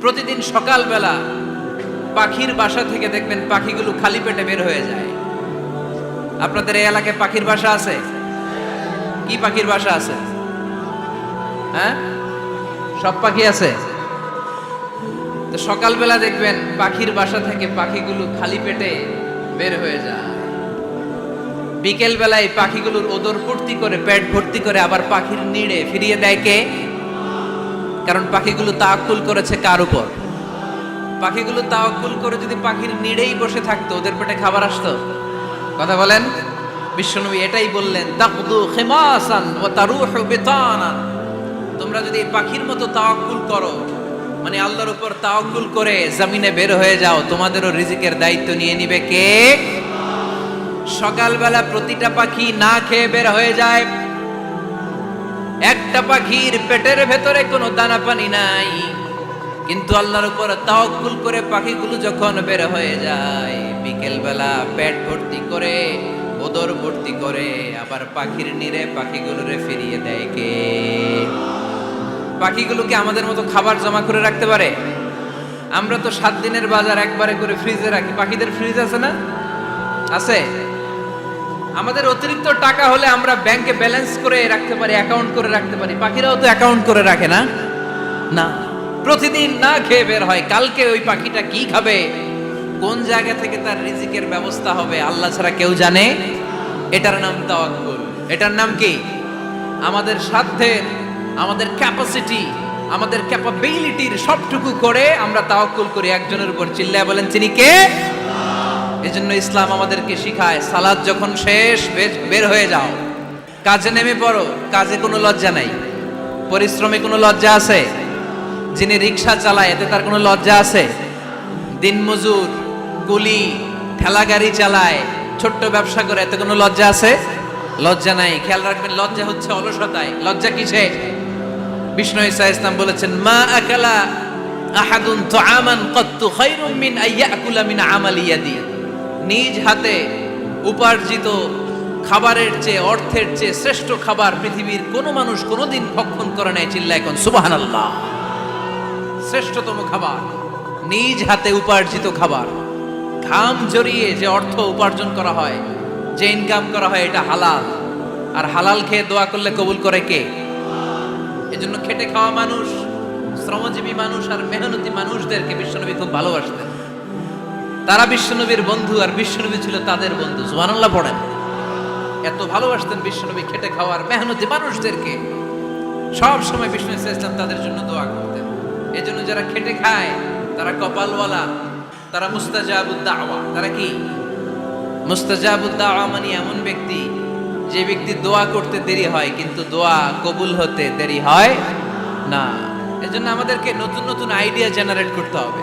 প্রতিদিন সকালবেলা পাখির বাসা থেকে দেখবেন পাখিগুলো খালি পেটে বের হয়ে যায়। আপনাদের এই এলাকায় পাখির বাসা আছে? কি পাখির বাসা আছে? হ্যাঁ, সব পাখি আছে। তো সকালবেলা দেখবেন পাখির বাসা থেকে পাখিগুলো খালি পেটে বের হয়ে যায়। বিকেল বেলায় পাখিগুলোর ওদর ভর্তি করে, পেট ভর্তি করে আবার পাখির নিড়ে ফিরিয়ে দেয় কে? কারণ পাখিগুলো তাওয়াক্কুল করেছে কার উপর? পাখিগুলো তাওয়াক্কুল করে যদি পাখির নিড়েই বসে থাকতো, ওদের পেটে খাবার আসতো? কথা বলেন। বিশ্বনবী এটাই বললেন, তাকদু খিমাসান ওয়া তারুহু বিতানান। তোমরা যদি পাখির মতো তাওয়াক্কুল করো, মানে আল্লাহর উপর তাওয়াক্কুল করে জমিনে বের হয়ে যাও, তোমাদেরও রিজিকের দায়িত্ব নিয়ে নিবে কে? সকালবেলা প্রতিটা পাখি না খেয়ে বের হয়ে যায়। একটা পাখির পেটের ভেতরে কোনো দানা পানি নাই, কিন্তু আল্লাহর উপর তাওয়াক্কুল করে পাখিগুলো যখন বের হয়ে যায়, বিকেল বেলা পেট ভর্তি করে, ওদর ভর্তি করে আবার পাখির নিরে পাখিগুলোরে ফিরিয়ে দেয় কে? পাখিগুলোকে আমাদের মতো খাবার জমা করে রাখতে পারে? আমরা তো 7 দিনের বাজার একবারে করে ফ্রিজে রাখি। পাখিদের ফ্রিজ আছে না? আছে। আমাদের অতিরিক্ত টাকা হলে আমরা ব্যাংকে ব্যালেন্স করে রাখতে পারি, অ্যাকাউন্ট করে রাখতে পারি। পাখিরাও তো অ্যাকাউন্ট করে রাখে না? না, প্রতিদিন না খেয়ে বের হয়। কালকে ওই পাখিটা কি খাবে, কোন জায়গা থেকে তার রিজিকের ব্যবস্থা হবে, আল্লাহ ছাড়া কেউ জানে। এটার নাম তাওয়াক্কুল। এটার নাম কি? আমাদের সাধ্যের, আমাদের ক্যাপাসিটি, আমাদের ক্যাপাবিলিটির সবটুকু করে আমরা তাওয়াক্কুল করি একজনের উপর। চিল্লায় বলেন, তিনি কে? এজন্য ইসলাম আমাদেরকে শিখায়, সালাত যখন শেষ, বের হয়ে যাও, কাজে নেমে পড়ো। কাজে কোনো লজ্জা নাই, পরিশ্রমে কোনো লজ্জা আছে? যিনি রিক্সা চালায় এতে তার কোনো লজ্জা আছে? দিনমজুর, কুলি, ঠেলা গাড়ি চালায়, ছোট্ট ব্যবসা করে, এতে কোনো লজ্জা আছে? লজ্জা নাই। খেয়াল রাখবেন, লজ্জা হচ্ছে অলসতায়। লজ্জা কিসে? বিষ্ণু ঈসা ইসলাম বলেছেন, মা আকালা আহাদুন তুআমান কাত্তু খায়রুম মিন আইয়াকুলা মিন আমালি ইয়াদি। নিজ হাতে উপার্জিত খাবারের চেয়ে, অর্থের চেয়ে শ্রেষ্ঠ খাবার পৃথিবীর কোন মানুষ কোনোদিন ভক্ষণ করে নাই। চিল্লায় এখন সুবহানাল্লাহ। শ্রেষ্ঠতম খাবার নিজ হাতে উপার্জিত খাবার। ঘাম ঝরিয়ে যে অর্থ উপার্জন করা হয়, যে ইনকাম করা হয়, এটা হালাল। আর হালাল খেয়ে দোয়া করলে কবুল করে কে? এজন্য খেটে খাওয়া মানুষ, শ্রমজীবী মানুষ আর মেহনতি মানুষদেরকে বিশ্বনবী খুব ভালোবাসতেন। তারা বিশ্বনবীর বন্ধু, আর বিশ্বনবী ছিল তাদের বন্ধু। সুবহানাল্লাহ পড়েন। এত ভালোবাসতেন বিশ্বনবী খেটে খাওয়ার মেহনতি মানুষদেরকে। সব সময় বিষ্ণু ইসলাম তাদের জন্য দোয়া করতেন। এজন্য যারা খেটে খায় তারা কপালওয়ালা, তারা মুস্তাজাবুদ দাওয়া। তারা কি? মুস্তাজাবুদ দাওয়া মানে এমন ব্যক্তি, যে ব্যক্তি দোয়া করতে দেরি হয় কিন্তু দোয়া কবুল হতে দেরি হয় না। এজন্য আমাদেরকে নতুন নতুন আইডিয়া জেনারেট করতে হবে।